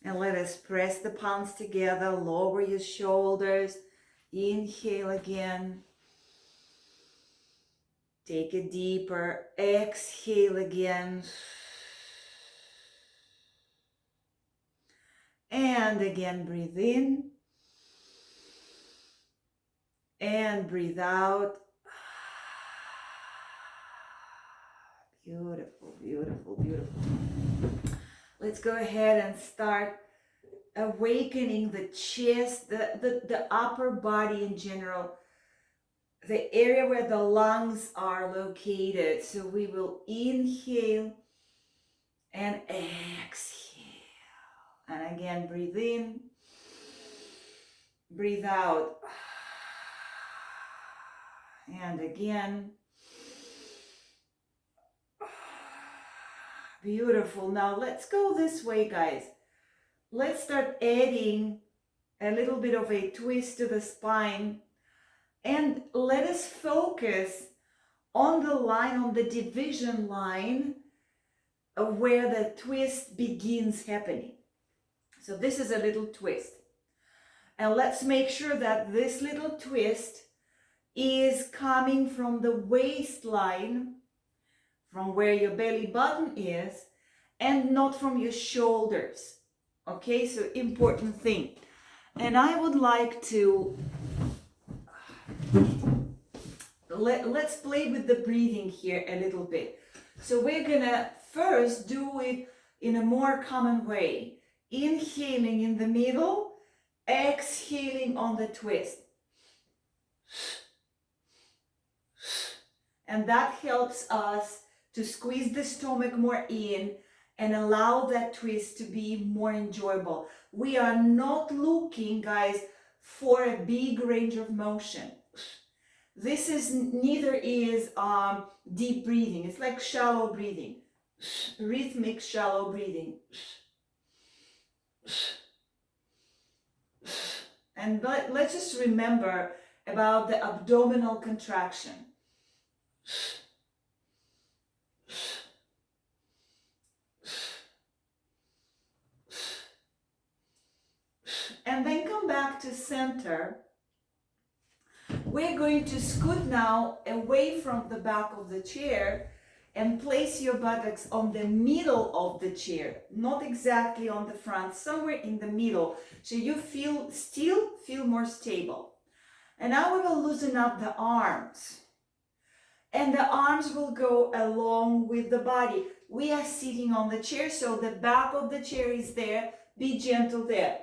And let us press the palms together, lower your shoulders. Inhale again. Take it deeper. Exhale again. And again, breathe in. And breathe out. Beautiful, beautiful, beautiful. Let's go ahead and start awakening the chest, the upper body in general, the area where the lungs are located. So we will inhale and exhale. And again, breathe in, breathe out. And again. Beautiful. Now let's go this way, guys. Let's start adding a little bit of a twist to the spine, and let us focus on the line, on the division line of where the twist begins happening. So this is a little twist. And let's make sure that this little twist is coming from the waistline, from where your belly button is, and not from your shoulders. Okay, so important thing. And I would like to let's play with the breathing here a little bit. So we're gonna first do it in a more common way. Inhaling in the middle, exhaling on the twist. And that helps us to squeeze the stomach more in and allow that twist to be more enjoyable. We are not looking, guys, for a big range of motion. This is neither is deep breathing. It's like shallow breathing, rhythmic shallow breathing. And let's just remember about the abdominal contraction. And then come back to center. We're going to scoot now away from the back of the chair and place your buttocks on the middle of the chair, not exactly on the front, somewhere in the middle, so you still feel more stable. And now we will loosen up the arms, and the arms will go along with the body. We are sitting on the chair, so the back of the chair is there. Be gentle there.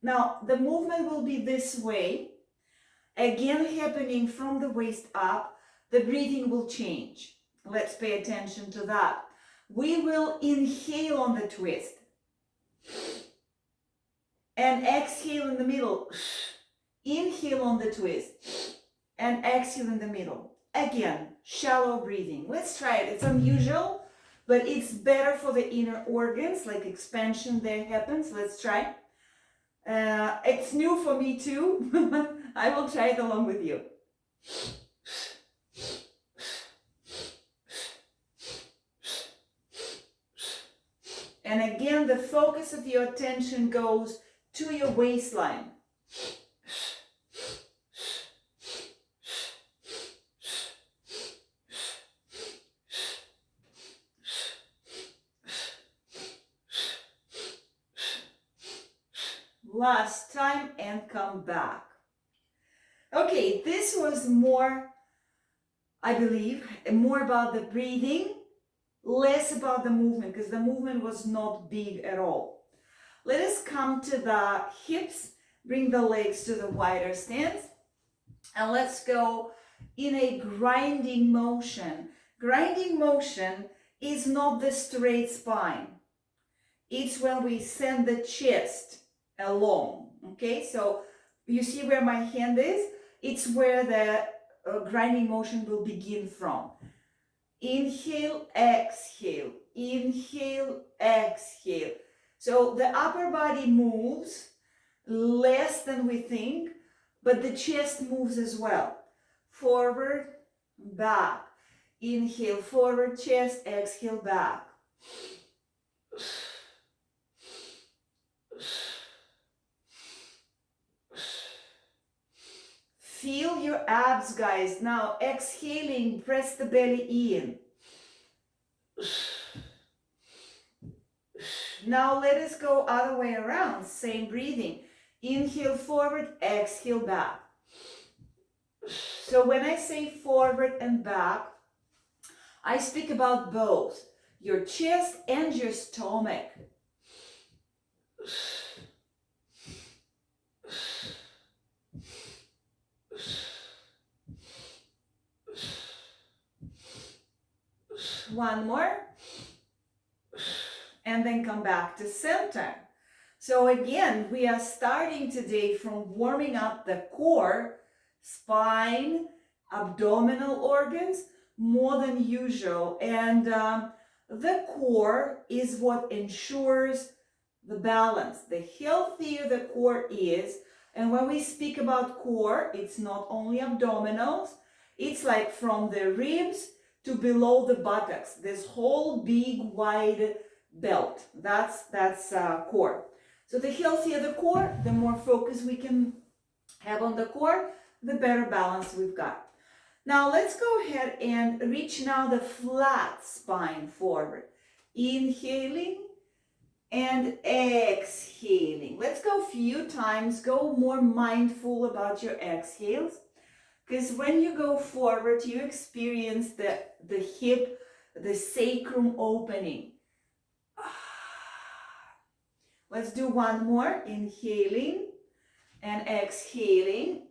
Now the movement will be this way, again happening from the waist up. The breathing will change. Let's pay attention to that. We will inhale on the twist and exhale in the middle. Inhale on the twist and exhale in the middle. Again, shallow breathing. Let's try it. It's unusual, but it's better for the inner organs, like expansion there happens. Let's try. It's new for me too. I will try it along with you. And again, the focus of your attention goes to your waistline. Last time, and come back. Okay, this was more, I believe, more about the breathing, less about the movement, because the movement was not big at all. Let us come to the hips, bring the legs to the wider stance, and let's go in a grinding motion. Grinding motion is not the straight spine. It's when we send the chest along. Okay, so you see where my hand is? It's where the grinding motion will begin from. Inhale, exhale, inhale, exhale. So the upper body moves less than we think, but the chest moves as well. Forward, back. Inhale, forward, chest, exhale, back. Feel your abs, guys. Now exhaling, press the belly in. Now let us go other way around. Same breathing. Inhale forward, exhale back. So when I say forward and back, I speak about both your chest and your stomach. One more. And then come back to center. So again, we are starting today from warming up the core, spine, abdominal organs more than usual. And the core is what ensures the balance. The healthier the core is, and when we speak about core, it's not only abdominals, it's like from the ribs to below the buttocks, this whole big wide belt. That's core. So the healthier the core, the more focus we can have on the core, the better balance we've got. Now let's go ahead and reach now the flat spine forward. Inhaling and exhaling. Let's go a few times. Go more mindful about your exhales. Because when you go forward, you experience the hip, the sacrum opening. Let's do one more. Inhaling and exhaling.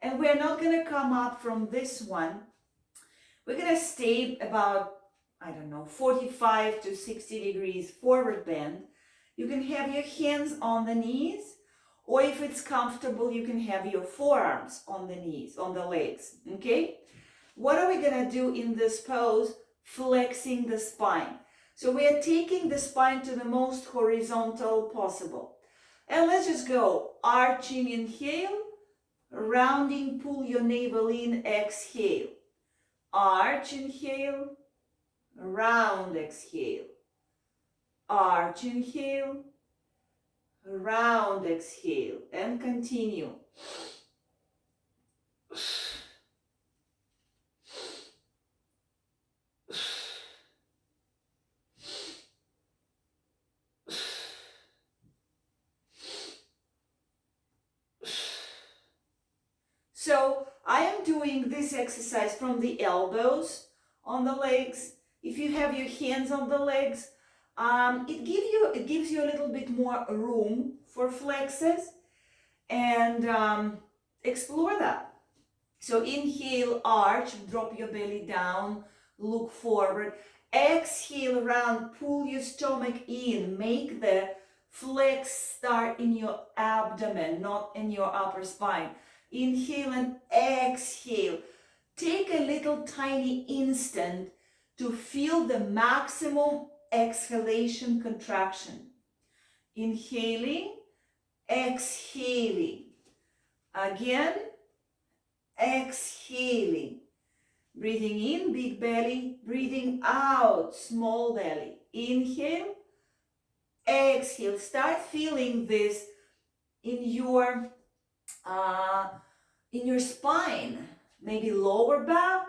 And we're not going to come up from this one. We're going to stay about, 45 to 60 degrees forward bend. You can have your hands on the knees, or if it's comfortable, you can have your forearms on the knees, on the legs, okay? What are we going to do in this pose? Flexing the spine. So we are taking the spine to the most horizontal possible. And let's just go. Arching, inhale. Rounding, pull your navel in, exhale. Arch, inhale. Round, exhale. Arch, inhale. Round, exhale. And continue. So I am doing this exercise from the elbows on the legs. If you have your hands on the legs, it gives you a little bit more room for flexes, and explore that. So inhale, arch, drop your belly down, look forward. Exhale, round, pull your stomach in, make the flex start in your abdomen, not in your upper spine. Inhale and exhale. Take a little tiny instant to feel the maximum exhalation contraction. Inhaling, exhaling. Again, exhaling. Breathing in, big belly. Breathing out, small belly. Inhale, exhale. Start feeling this in your spine, maybe lower back,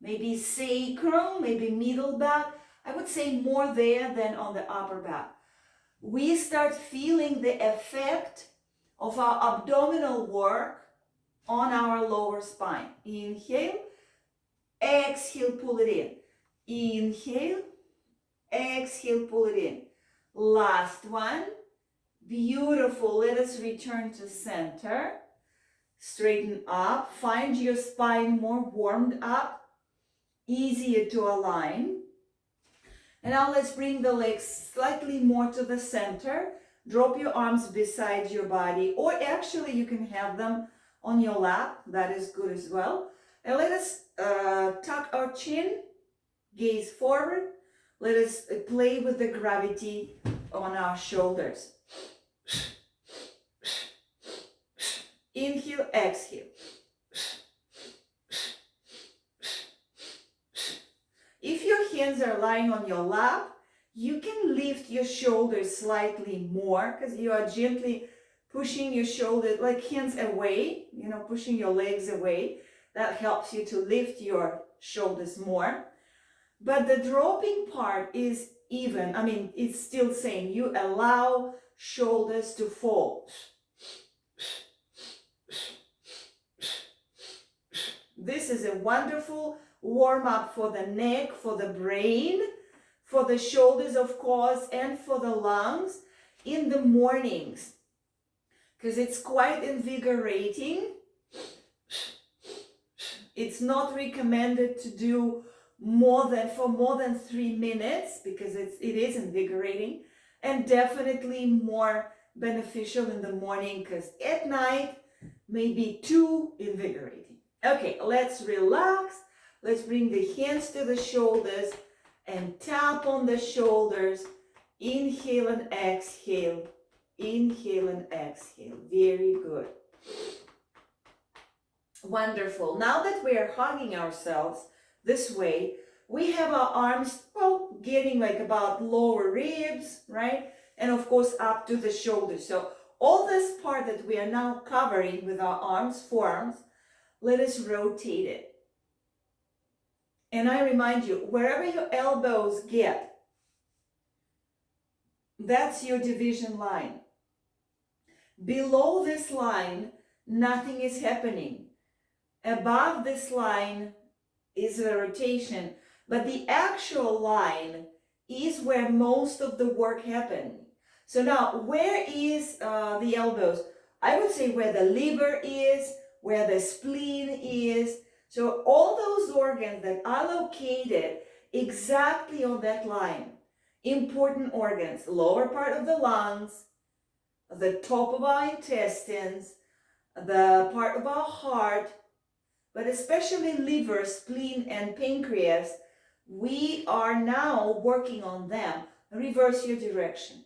maybe sacrum, maybe middle back. I would say more there than on the upper back. We start feeling the effect of our abdominal work on our lower spine. Inhale, exhale, pull it in. Inhale, exhale, pull it in. Last one. Beautiful. Let us return to center. Straighten up. Find your spine more warmed up. Easier to align. And now let's bring the legs slightly more to the center. Drop your arms beside your body, or actually you can have them on your lap. That is good as well. And let us tuck our chin, gaze forward. Let us play with the gravity on our shoulders. Inhale, exhale. If your hands are lying on your lap, You can lift your shoulders slightly more because you are gently pushing your shoulders, like hands away, pushing your legs away. That helps you to lift your shoulders more. But the dropping part is even. I mean, it's still same. You allow shoulders to fall. This is a wonderful warm-up for the neck, for the brain, for the shoulders, of course, and for the lungs in the mornings, because it's quite invigorating. It's not recommended to do more than 3 minutes because it is invigorating, and definitely more beneficial in the morning because at night may be too invigorating. Okay, let's relax. Let's bring the hands to the shoulders and tap on the shoulders. Inhale and exhale. Inhale and exhale. Very good. Wonderful. Now that we are hugging ourselves this way, we have our arms, getting like about lower ribs, right? And of course up to the shoulders. So all this part that we are now covering with our arms, forearms, let us rotate it. And I remind you, wherever your elbows get, that's your division line. Below this line, nothing is happening. Above this line is the rotation, but the actual line is where most of the work happens. So now, where is the elbows? I would say where the liver is, where the spleen is. So all those organs that are located exactly on that line. Important organs, lower part of the lungs, the top of our intestines, the part of our heart, but especially liver, spleen, and pancreas, we are now working on them. Reverse your direction.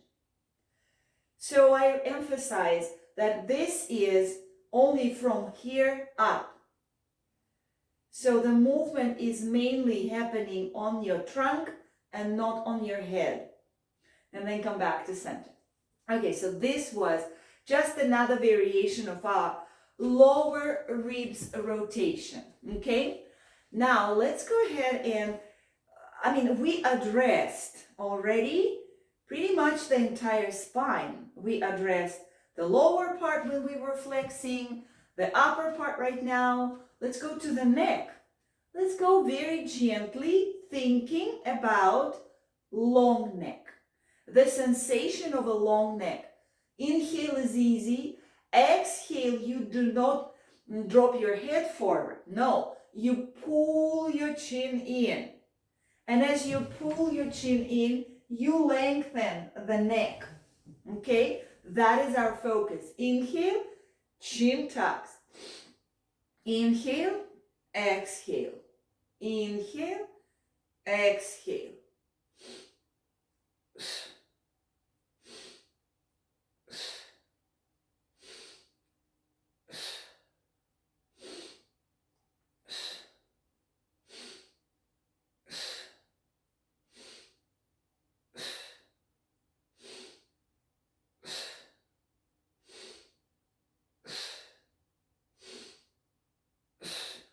So I emphasize that this is only from here up. So the movement is mainly happening on your trunk and not on your head. And then come back to center. Okay, so this was just another variation of our lower ribs rotation. Okay, now let's go ahead and, we addressed already pretty much the entire spine. We addressed the lower part when we were flexing, the upper part right now. Let's go to the neck. Let's go very gently, thinking about long neck. The sensation of a long neck. Inhale is easy. Exhale, you do not drop your head forward. No, you pull your chin in. And as you pull your chin in, you lengthen the neck. Okay? That is our focus. Inhale, chin tucks. Inhale, exhale. Inhale, exhale.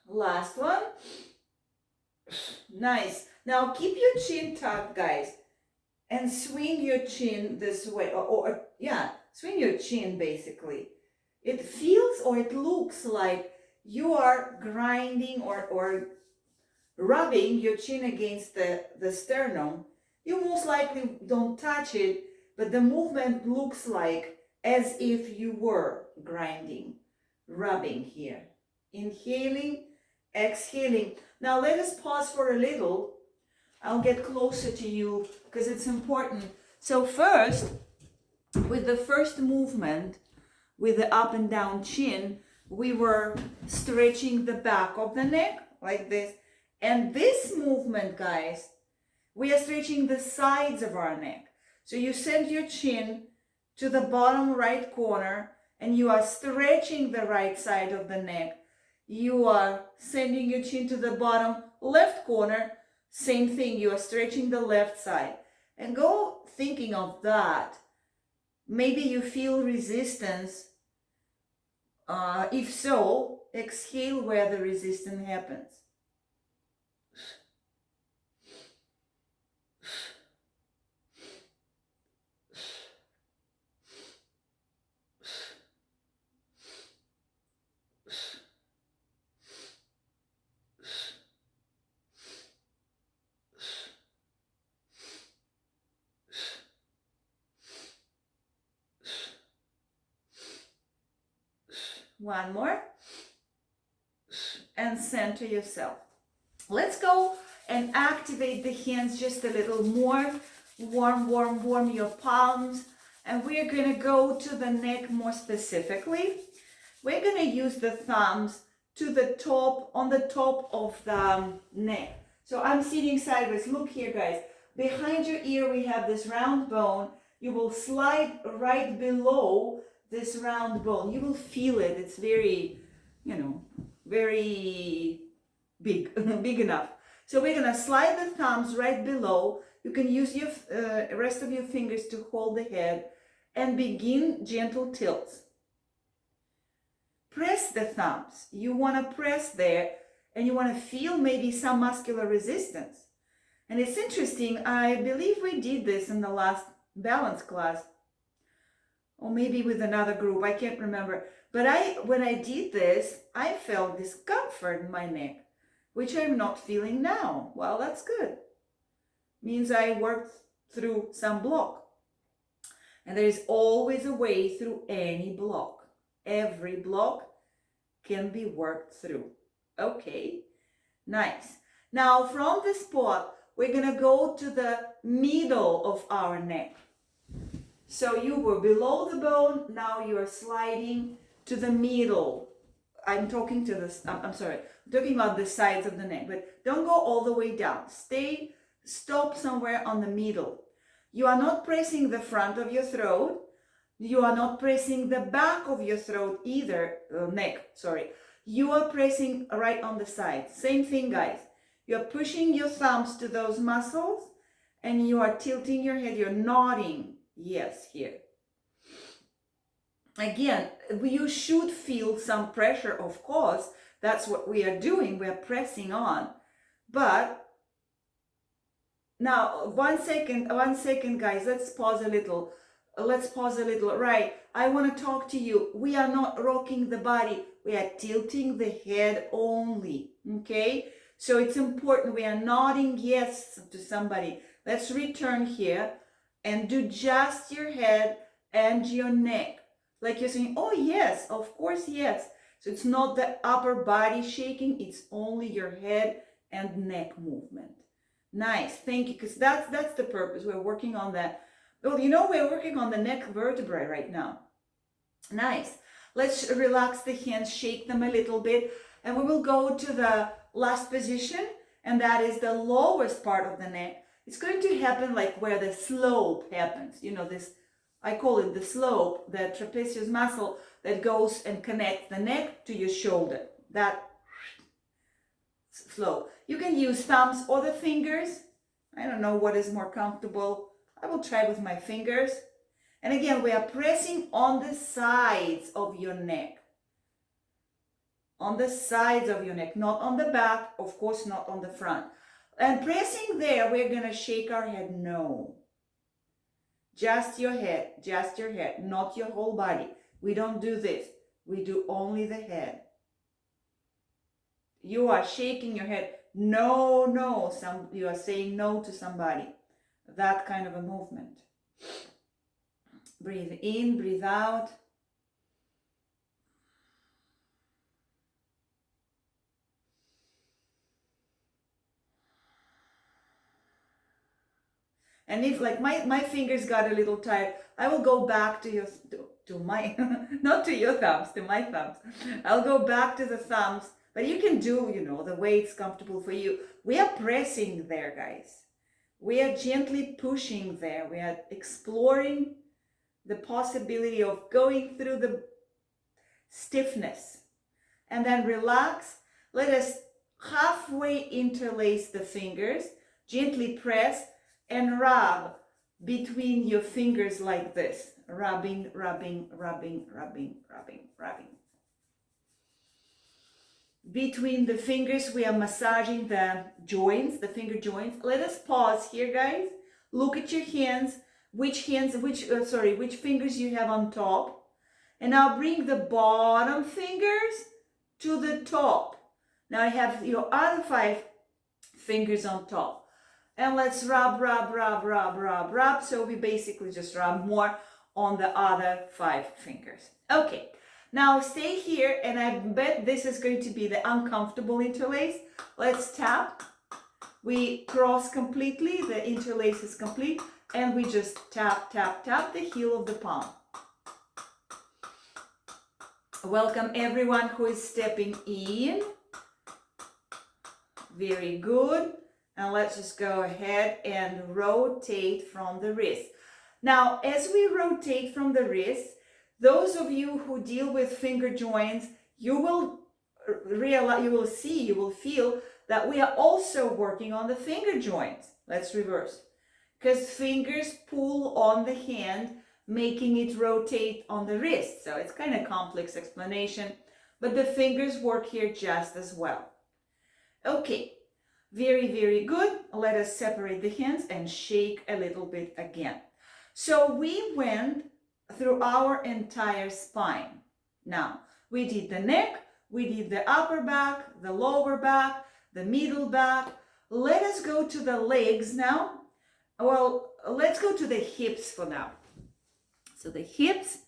Last one. Nice. Now keep your chin tucked, guys, and swing your chin this way, swing your chin basically. It feels or it looks like you are grinding or rubbing your chin against the sternum. You most likely don't touch it, but the movement looks like as if you were grinding, rubbing here. Inhaling, exhaling. Now let us pause for a little. I'll get closer to you because it's important. So first, with the first movement, with the up and down chin, we were stretching the back of the neck like this. And this movement, guys, we are stretching the sides of our neck. So you send your chin to the bottom right corner and you are stretching the right side of the neck. You are sending your chin to the bottom left corner. Same thing, you are stretching the left side. And go thinking of that. Maybe you feel resistance. If so, exhale where the resistance happens. One more. And center yourself. Let's go and activate the hands just a little more. Warm your palms. And we're going to go to the neck more specifically. We're going to use the thumbs to the top, on the top of the neck. So I'm sitting sideways. Look here, guys. Behind your ear, we have this round bone. You will slide right below this round bone. You will feel it. It's very, very big, big enough. So we're going to slide the thumbs right below. You can use your rest of your fingers to hold the head and begin gentle tilts. Press the thumbs. You want to press there and you want to feel maybe some muscular resistance. And it's interesting, I believe we did this in the last balance class, or maybe with another group, I can't remember. But when I did this, I felt discomfort in my neck, which I'm not feeling now. Well, that's good. Means I worked through some block. And there is always a way through any block. Every block can be worked through. Okay, nice. Now from this spot, we're gonna go to the middle of our neck. So you were below the bone, now you are sliding to the middle. I'm talking to this, I'm talking about the sides of the neck, but don't go all the way down. Stop somewhere on the middle. You are not pressing the front of your throat. You are not pressing the back of your throat either, neck. You are pressing right on the side. Same thing, guys. You're pushing your thumbs to those muscles and you are tilting your head. You're nodding. Yes, here. Again, you should feel some pressure, of course. That's what we are doing. We're pressing on. But now, one second, guys. Let's pause a little. Right. I want to talk to you. We are not rocking the body. We are tilting the head only. Okay? So it's important. We are nodding yes to somebody. Let's return here and do just your head and your neck. Like you're saying, oh yes, of course, yes. So it's not the upper body shaking. It's only your head and neck movement. Nice. Thank you. Because that's the purpose. We're working on that. Well, we're working on the neck vertebrae right now. Nice. Let's relax the hands, shake them a little bit, and we will go to the last position, and that is the lowest part of the neck. It's going to happen like where the slope happens. This, I call it the slope, the trapezius muscle that goes and connects the neck to your shoulder. That slope. You can use thumbs or the fingers. I don't know what is more comfortable. I will try with my fingers. And again, we are pressing on the sides of your neck. On the sides of your neck, not on the back, of course not on the front. And pressing there, we're going to shake our head no. Just your head, not your whole body. We don't do this. We do only the head. You are shaking your head no. You are saying no to somebody. That kind of a movement. Breathe in, breathe out. And if like my fingers got a little tired, I will go back to my, not to your thumbs, to my thumbs. I'll go back to the thumbs, but you can do, the way it's comfortable for you. We are pressing there, guys. We are gently pushing there. We are exploring the possibility of going through the stiffness. And then relax. Let us halfway interlace the fingers, gently press and rub between your fingers like this. Rubbing, rubbing, rubbing, rubbing, rubbing, rubbing. Between the fingers, we are massaging the joints, the finger joints. Let us pause here, guys. Look at your hands. Which fingers you have on top. And now bring the bottom fingers to the top. Now I have your other 5 fingers on top. And let's rub, rub, rub, rub, rub, rub. So we basically just rub more on the other 5 fingers. Okay. Now stay here, and I bet this is going to be the uncomfortable interlace. Let's tap. We cross completely, the interlace is complete, and we just tap, tap, tap the heel of the palm. Welcome everyone who is stepping in. Very good. And let's just go ahead and rotate from the wrist. Now, as we rotate from the wrist, those of you who deal with finger joints, you will realize, you will feel that we are also working on the finger joints. Let's reverse. Because fingers pull on the hand, making it rotate on the wrist. So it's kind of complex explanation, but the fingers work here just as well. Okay, very, very good. Let us separate the hands and shake a little bit again. So we went through our entire spine. Now, we did the neck, we did the upper back, the lower back, the middle back. Let us go to the legs now. Well, let's go to the hips for now. So the hips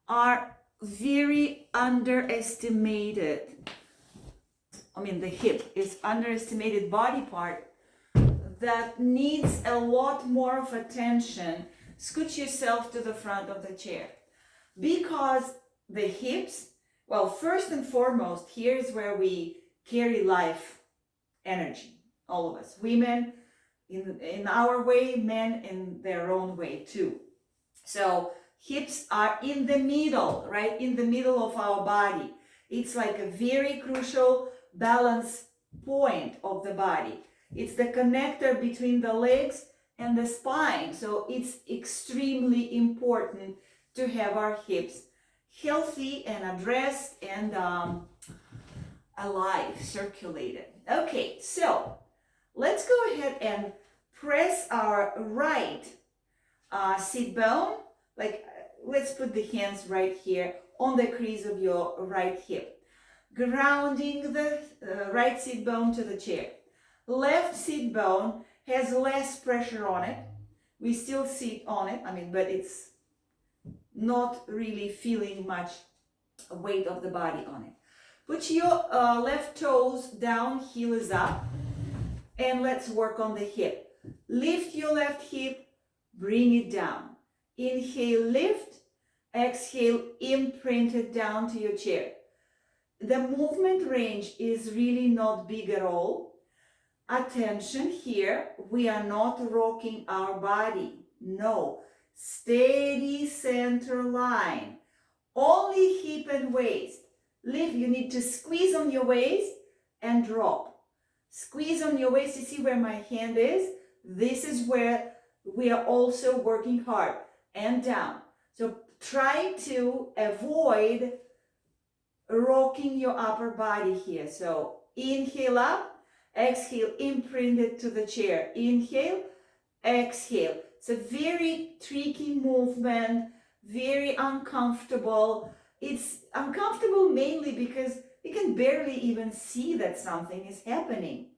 are very underestimated. I mean, the hip is underestimated body part that needs a lot more of attention. Scoot yourself to the front of the chair, because the hips, well, first and foremost, here's where we carry life energy, all of us, women in our way, men in their own way too. So hips are in the middle, right? In the middle of our body. It's like a very crucial balance point of the body. It's the connector between the legs and the spine. So it's extremely important to have our hips healthy and addressed and alive, circulated. Okay, so let's go ahead and press our right sit bone. Like, let's put the hands right here on the crease of your right hip, grounding the right sit bone to the chair. Left sit bone has less pressure on it. We still sit on it, but it's not really feeling much weight of the body on it. Put your left toes down, heel is up, and let's work on the hip. Lift your left hip, bring it down. Inhale, lift. Exhale, imprint it down to your chair. The movement range is really not big at all. Attention here, we are not rocking our body. No, steady center line. Only hip and waist. Lift, you need to squeeze on your waist and drop. Squeeze on your waist, you see where my hand is? This is where we are also working hard, and down. So try to avoid rocking your upper body here. So inhale up. Exhale, imprint it to the chair. Inhale, exhale. It's a very tricky movement, very uncomfortable. It's uncomfortable mainly because you can barely even see that something is happening.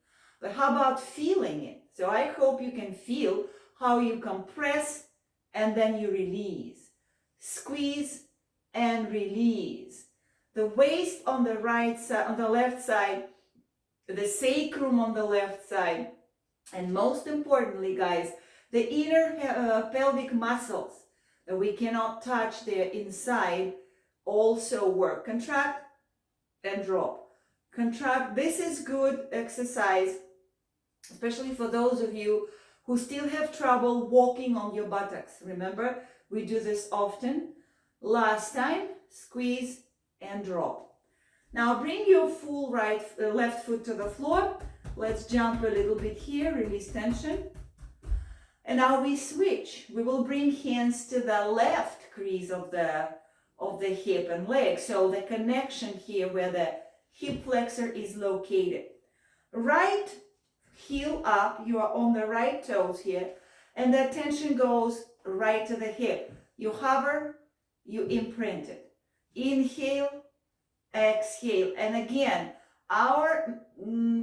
But how about feeling it? So I hope you can feel how you compress and then you release. Squeeze and release. The waist on the right side, on the left side, the sacrum on the left side, and most importantly, guys, the inner pelvic muscles that we cannot touch there inside also work. Contract and drop. Contract. This is good exercise, especially for those of you who still have trouble walking on your buttocks. Remember, we do this often. Last time, squeeze and drop. Now bring your full left foot to the floor. Let's jump a little bit here, release tension. And now we switch. We will bring hands to the left crease of the hip and leg. So the connection here where the hip flexor is located. Right heel up, you are on the right toes here, and the attention goes right to the hip. You hover, you imprint it. Inhale, exhale. And again, our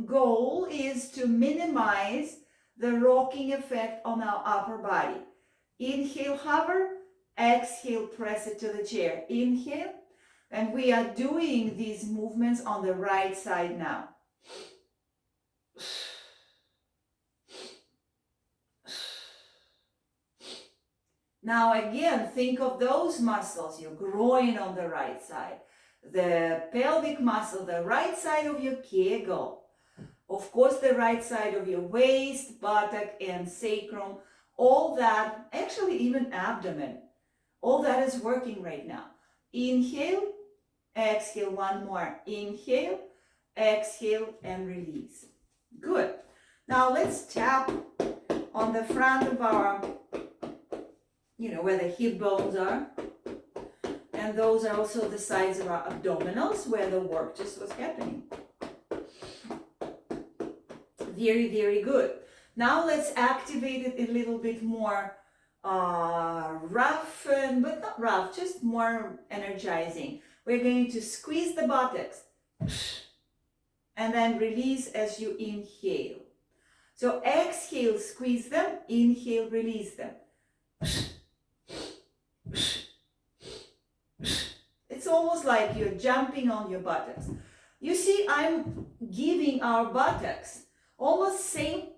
goal is to minimize the rocking effect on our upper body. Inhale, hover, exhale, press it to the chair. Inhale, and we are doing these movements on the right side now. Now again, think of those muscles, your groin on the right side, the pelvic muscle, the right side of your kegel, of course the right side of your waist, buttock and sacrum, all that, actually even abdomen, all that is working right now. Inhale, exhale, one more. Inhale, exhale, and release. Good. Now let's tap on the front of our, where the hip bones are. And those are also the sides of our abdominals where the work just was happening. Very, very good. Now let's activate it a little bit more rough, but not rough, just more energizing. We're going to squeeze the buttocks and then release as you inhale. So exhale, squeeze them, inhale, release them. It's almost like you're jumping on your buttocks. You see, I'm giving our buttocks almost same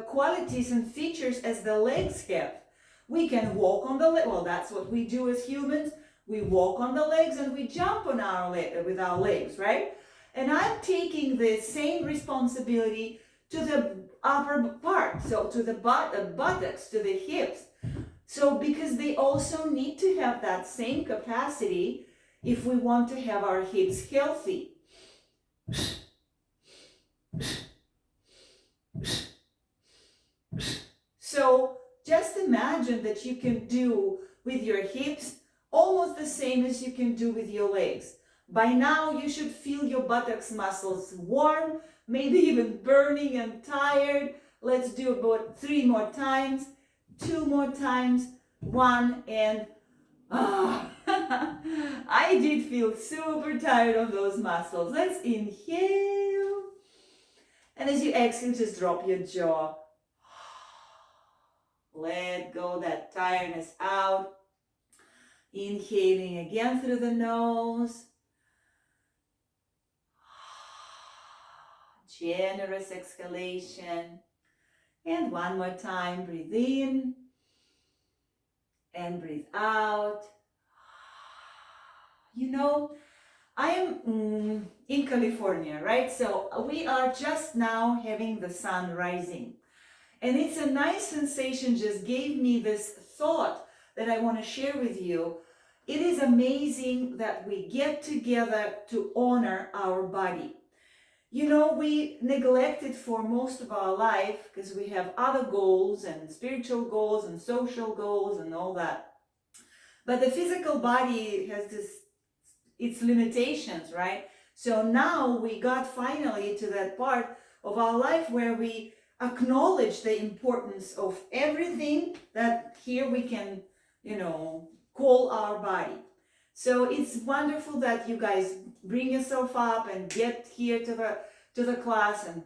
qualities and features as the legs have. We can walk on the leg. Well, that's what we do as humans. We walk on the legs and we jump on with our legs, right? And I'm taking the same responsibility to the upper part, so to the buttocks, to the hips. So because they also need to have that same capacity if we want to have our hips healthy. So just imagine that you can do with your hips almost the same as you can do with your legs. By now you should feel your buttocks muscles warm, maybe even burning and tired. Let's do about 3 more times, 2 more times, 1, and I did feel super tired on those muscles. Let's inhale. And as you exhale, just drop your jaw. Let go that tiredness out. Inhaling again through the nose. Generous exhalation. And one more time, breathe in and breathe out. I am in California, right? So we are just now having the sun rising. And it's a nice sensation, just gave me this thought that I want to share with you. It is amazing that we get together to honor our body. We neglect it for most of our life because we have other goals and spiritual goals and social goals and all that. But the physical body has its limitations, right? So now we got finally to that part of our life where we acknowledge the importance of everything that here we can, call our body. So it's wonderful that you guys bring yourself up and get here to the class and,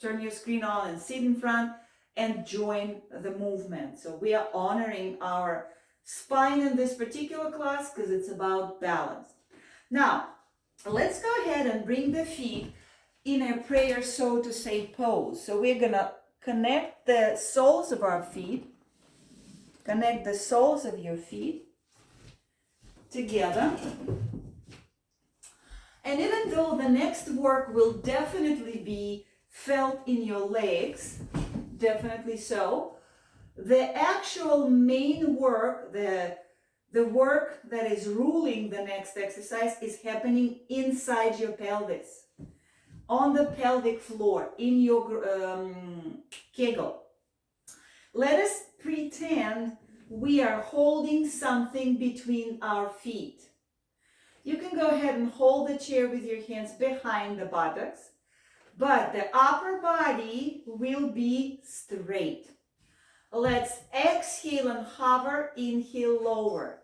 turn your screen on and sit in front and join the movement. So we are honoring our spine in this particular class because it's about balance. Now, let's go ahead and bring the feet in a prayer, so to say, pose. So we're going to connect the soles of our feet, connect the soles of your feet together. And even though the next work will definitely be felt in your legs, definitely so, the actual main work, the work that is ruling the next exercise is happening inside your pelvis, on the pelvic floor, in your kegel. Let us pretend we are holding something between our feet. You can go ahead and hold the chair with your hands behind the buttocks, but the upper body will be straight. Let's exhale and hover, inhale, lower.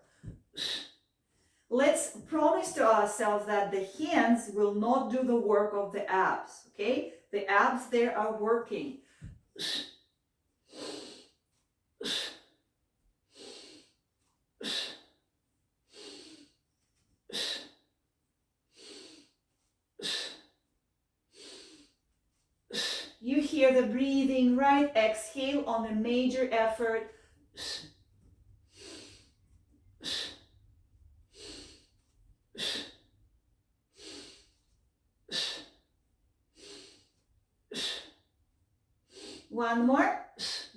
Let's promise to ourselves that the hands will not do the work of the abs, okay? The abs there are working. You hear the breathing, right? Exhale on a major effort. One more.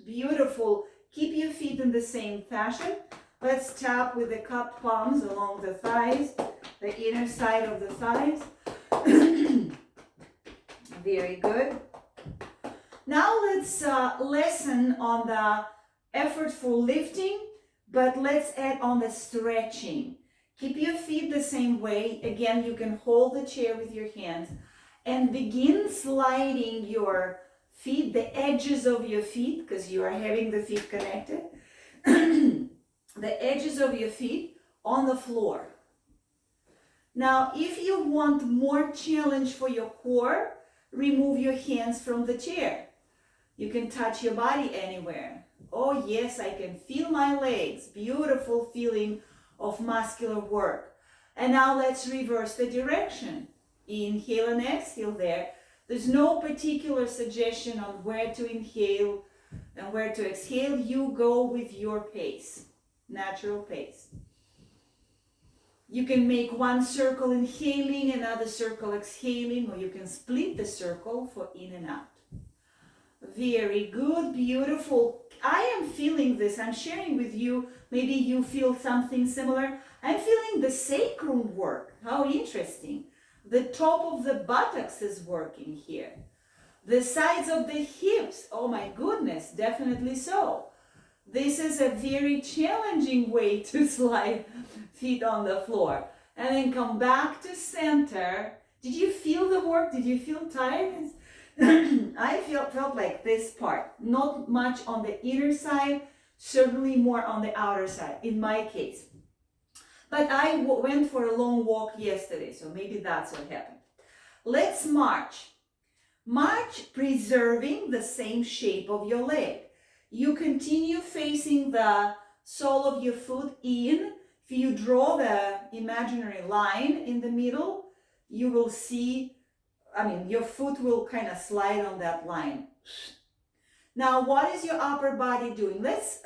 Beautiful. Keep your feet in the same fashion. Let's tap with the cupped palms along the thighs, the inner side of the thighs. Very good. Now let's lessen on the effort for lifting, but let's add on the stretching. Keep your feet the same way. Again, you can hold the chair with your hands and begin sliding your feet, the edges of your feet, because you are having the feet connected, the edges of your feet on the floor. Now, if you want more challenge for your core, remove your hands from the chair. You can touch your body anywhere. Oh yes, I can feel my legs. Beautiful feeling of muscular work. And now let's reverse the direction. Inhale and exhale there. There's no particular suggestion on where to inhale and where to exhale. You go with your pace, natural pace. You can make one circle inhaling, another circle exhaling, or you can split the circle for in and out. Very good, beautiful. I am feeling this. I'm sharing with you. Maybe you feel something similar. I'm feeling the sacrum work. How interesting. The top of the buttocks is working here. The sides of the hips. Oh my goodness, definitely so. This is a very challenging way to slide feet on the floor. And then come back to center. Did you feel the work? Did you feel tired? I felt like this part. Not much on the inner side, certainly more on the outer side, in my case. But I went for a long walk yesterday, so maybe that's what happened. Let's march. March preserving the same shape of your leg. You continue facing the sole of your foot in. If you draw the imaginary line in the middle, you will see, your foot will kind of slide on that line. Now, what is your upper body doing? Let's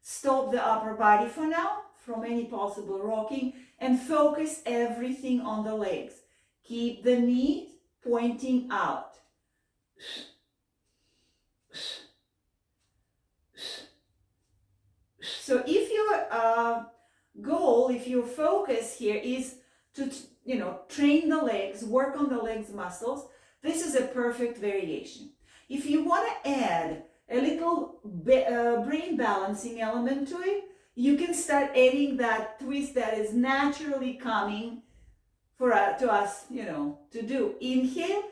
stop the upper body for now from any possible rocking and focus everything on the legs. Keep the knees pointing out. So if your goal, if your focus here is to, train the legs, work on the legs muscles, this is a perfect variation. If you want to add a little brain balancing element to it, you can start adding that twist that is naturally coming to us, to do. Inhale,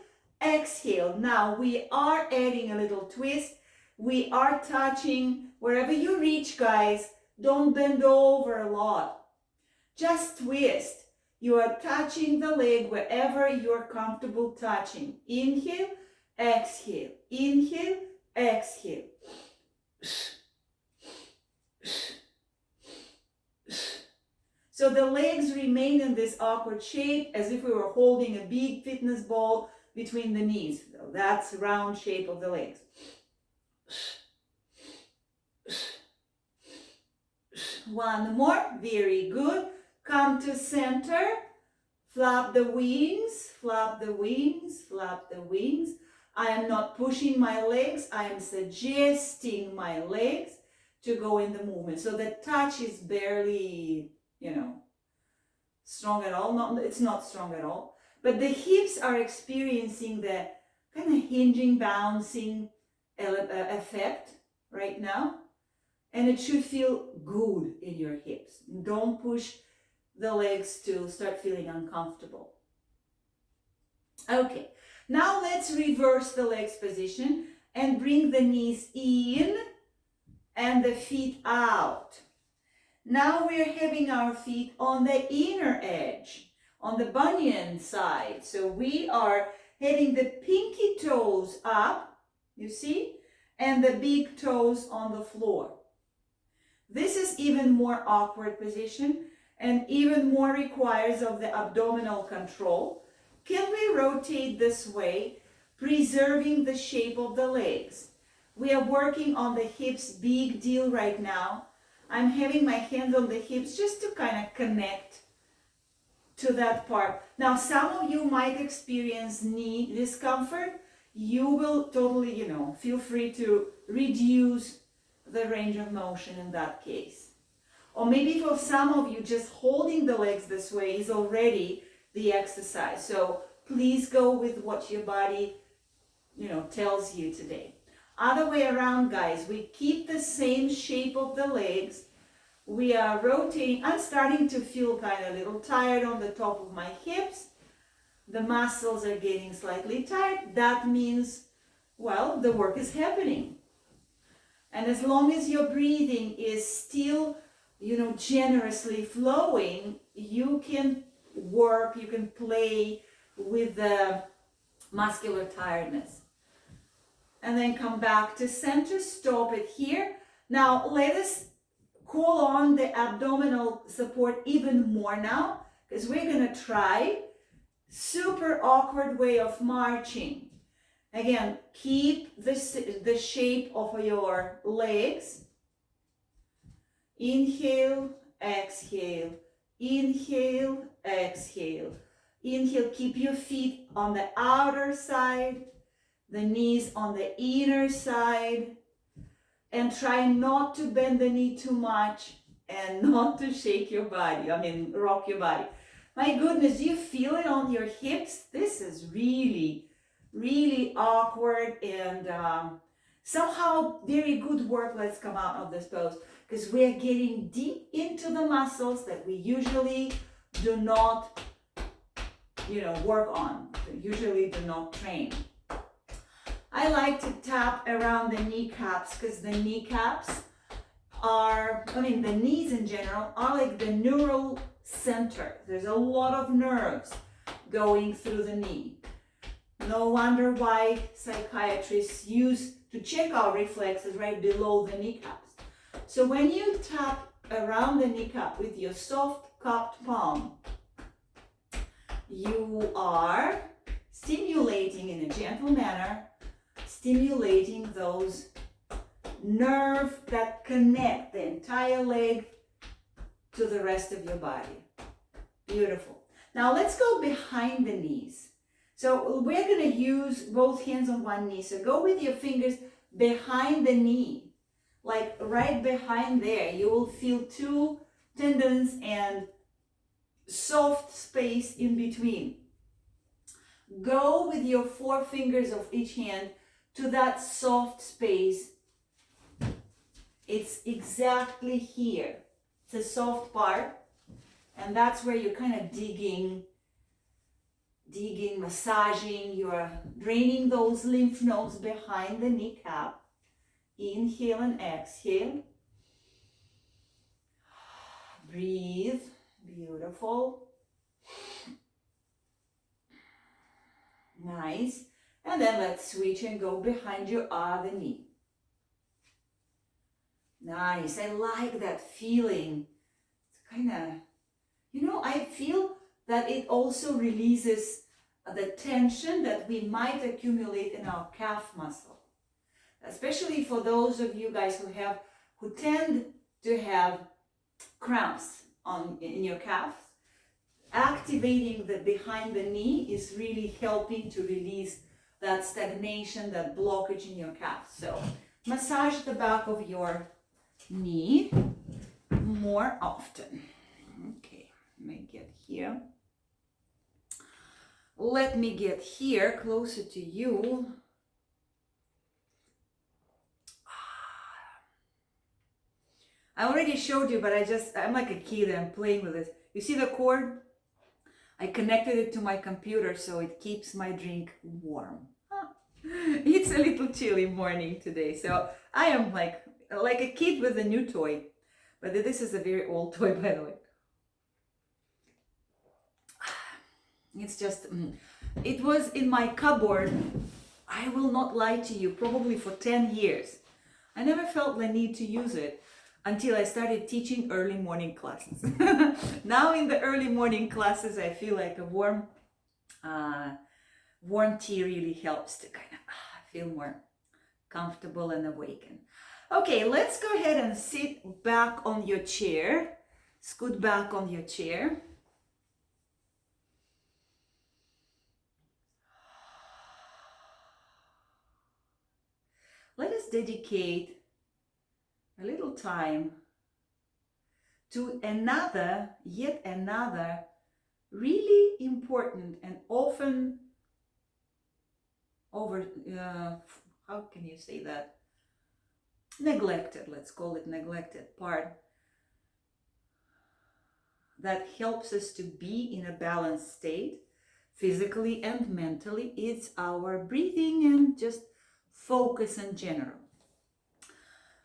exhale. Now we are adding a little twist. We are touching wherever you reach, guys. Don't bend over a lot. Just twist. You are touching the leg wherever you're comfortable touching. Inhale, exhale. Inhale, exhale. So the legs remain in this awkward shape as if we were holding a big fitness ball between the knees. That's round shape of the legs. One more. Very good. Come to center. Flap the wings, flap the wings, flap the wings. I am not pushing my legs. I am suggesting my legs to go in the movement. So the touch is barely, strong at all. No, it's not strong at all. But the hips are experiencing the kind of hinging, bouncing effect. right now. And it should feel good in your hips. Don't push the legs to start feeling uncomfortable. Okay, now let's reverse the legs position and bring the knees in and the feet out. Now we're having our feet on the inner edge, on the bunion side. So we are having the pinky toes up, you see, and the big toes on the floor. This is even more awkward position and even more requires of the abdominal control. Can we rotate this way, preserving the shape of the legs? We are working on the hips, big deal right now. I'm having my hands on the hips just to kind of connect to that part. Now, some of you might experience knee discomfort. You will totally, feel free to reduce the range of motion in that case. Or maybe for some of you, just holding the legs this way is already the exercise. So please go with what your body, tells you today. Other way around, guys, we keep the same shape of the legs. We are rotating. I'm starting to feel kind of a little tired on the top of my hips. The muscles are getting slightly tight. That means, well, the work is happening. And as long as your breathing is still, generously flowing, you can work, you can play with the muscular tiredness. And then come back to center, stop it here. Now let us call on the abdominal support even more now, because we're going to try super awkward way of marching. Again, keep the shape of your legs. Inhale, exhale, inhale, exhale. Inhale, keep your feet on the outer side, the knees on the inner side, and try not to bend the knee too much and not to shake your body, rock your body. My goodness, do you feel it on your hips? This is really, really awkward and somehow very good work. Let's come out of this pose because we're getting deep into the muscles that we usually do not, work on, usually do not train. I like to tap around the kneecaps because the kneecaps are, the knees in general are like the neural center. There's a lot of nerves going through the knee. No wonder why psychiatrists use to check our reflexes right below the kneecaps. So when you tap around the kneecap with your soft cupped palm, you are stimulating in a gentle manner, stimulating those nerves that connect the entire leg to the rest of your body. Beautiful. Now let's go behind the knees. So we're going to use both hands on one knee. So go with your fingers behind the knee, like right behind there. You will feel two tendons and soft space in between. Go with your four fingers of each hand to that soft space. It's exactly here. It's a soft part, and that's where you're kind of digging, massaging. You're draining those lymph nodes behind the kneecap. Inhale and exhale. Breathe. Beautiful. Nice. And then let's switch and go behind your other knee. Nice. I like that feeling. It's kind of, I feel that it also releases the tension that we might accumulate in our calf muscle. Especially for those of you guys who tend to have cramps in your calves. Activating the behind the knee is really helping to release that stagnation, that blockage in your calf. So massage the back of your knee more often. Okay, let me get here. Let me get here closer to you. I already showed you, but I'm like a kid and I'm playing with this. You see the cord? I connected it to my computer so it keeps my drink warm. It's a little chilly morning today, so I am like a kid with a new toy. But this is a very old toy, by the way. It's just, it was in my cupboard, I will not lie to you, probably for 10 years. I never felt the need to use it until I started teaching early morning classes. Now in the early morning classes, I feel like a warm tea really helps to kind of feel more comfortable and awakened. Okay, let's go ahead and sit back on your chair. Scoot back on your chair. Let us dedicate a little time to yet another really important and often how can you say that? Neglected, let's call it neglected part that helps us to be in a balanced state, physically and mentally. It's our breathing and just focus in general.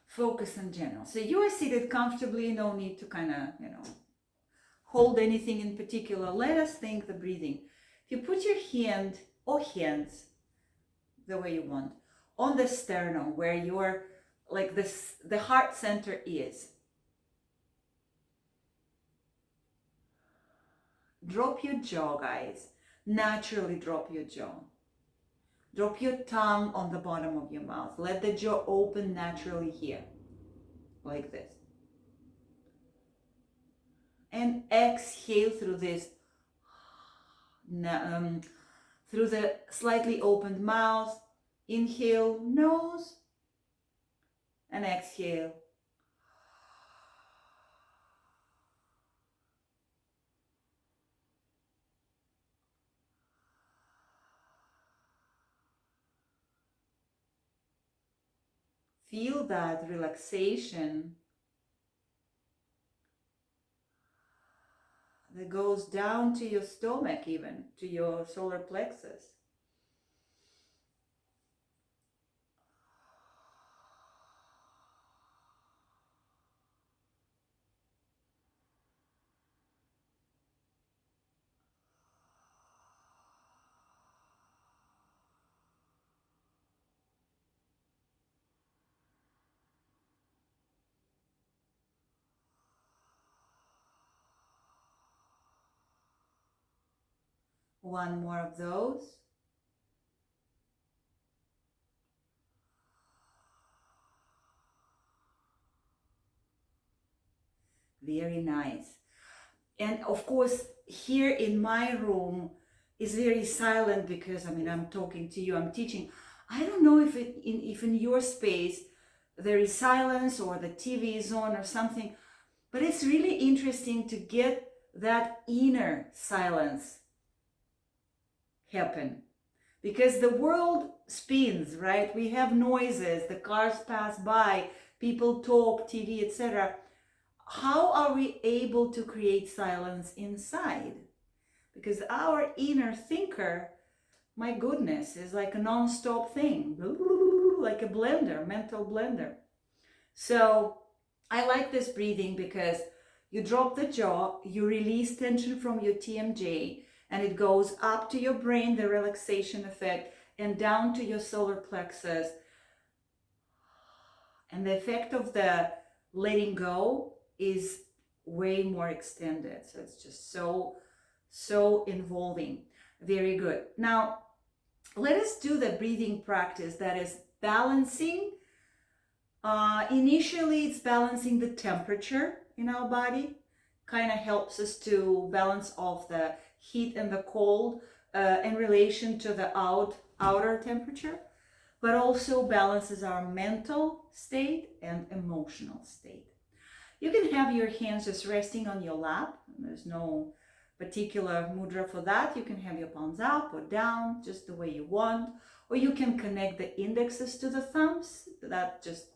Focus in general. So you are seated comfortably, no need to kind of, hold anything in particular. Let us think the breathing. If you put your hand or hands, the way you want, on the sternum where your, like this, the heart center is. Drop your jaw, guys. Naturally drop your jaw. Drop your tongue on the bottom of your mouth. Let the jaw open naturally here, like this. And exhale through this, through the slightly opened mouth. Inhale, nose, and exhale. Feel that relaxation that goes down to your stomach, even to your solar plexus. One more of those. Very nice. And of course, here in my room is very silent because, I'm talking to you, I'm teaching. I don't know if in your space there is silence or the TV is on or something, but it's really interesting to get that inner silence happen, because the world spins, right? We have noises, the cars pass by, people talk, TV, etc. How are we able to create silence inside? Because our inner thinker, my goodness, is like a non-stop thing, like a blender, mental blender. So I like this breathing because you drop the jaw, you release tension from your TMJ, and it goes up to your brain, the relaxation effect, and down to your solar plexus. And the effect of the letting go is way more extended. So it's just so involving. Very good. Now, let us do the breathing practice that is balancing. Initially, it's balancing the temperature in our body. Kind of helps us to balance off the heat and the cold in relation to the outer temperature, but also balances our mental state and emotional state. You can have your hands just resting on your lap. There's no particular mudra for that. You can have your palms up or down, just the way you want. Or you can connect the indexes to the thumbs. That just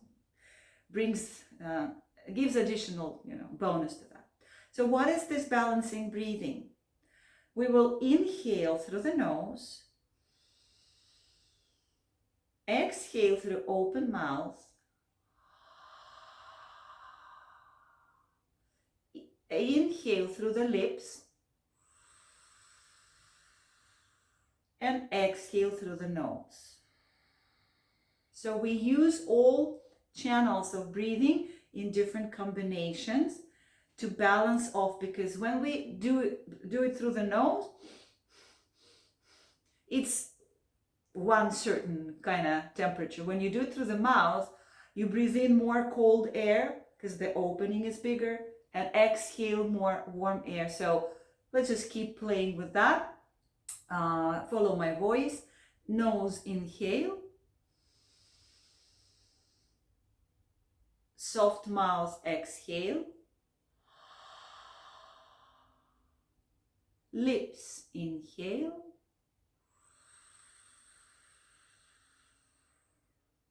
brings gives additional, bonus to that. So what is this balancing breathing? We will inhale through the nose, exhale through open mouth, inhale through the lips, and exhale through the nose. So we use all channels of breathing in different combinations to balance off, because when we do it through the nose, it's one certain kind of temperature. When you do it through the mouth, you breathe in more cold air because the opening is bigger, and exhale more warm air. So let's just keep playing with that. Follow my voice. Nose inhale, soft mouth exhale, lips inhale,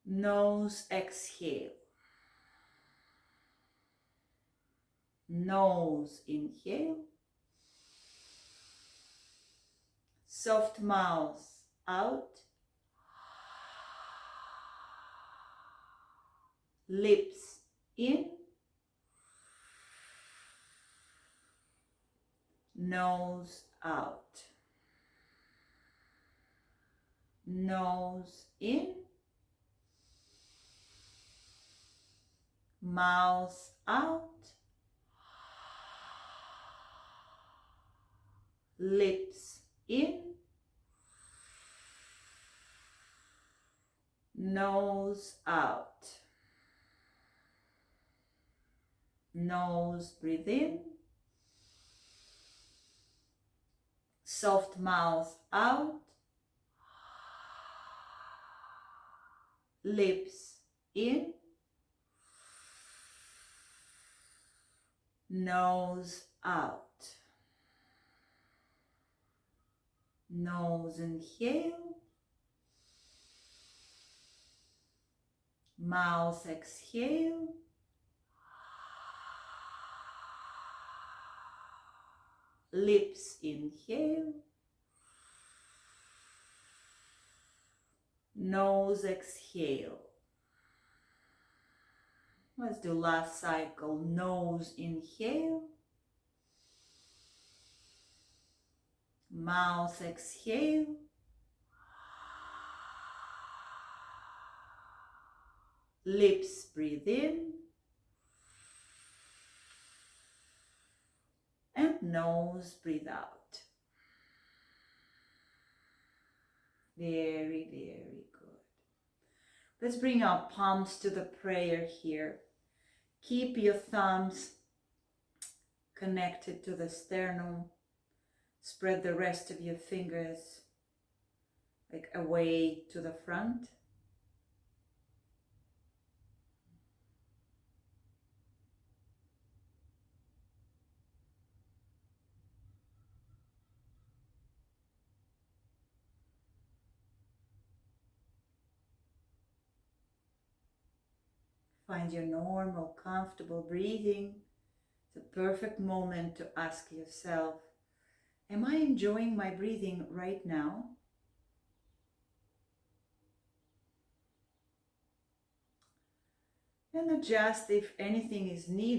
nose exhale, nose inhale, soft mouth out, lips in, nose out, nose in, mouth out, lips in, nose out, nose breathe in, soft mouth out, lips in, nose out, nose inhale, mouth exhale, lips inhale, nose exhale. Let's do last cycle. Nose inhale, mouth exhale, lips breathe in, and nose breathe out. Very, very good. Let's bring our palms to the prayer here. Keep your thumbs connected to the sternum. Spread the rest of your fingers like away to the front. Find your normal, comfortable breathing. It's a perfect moment to ask yourself, am I enjoying my breathing right now? And adjust if anything is needed.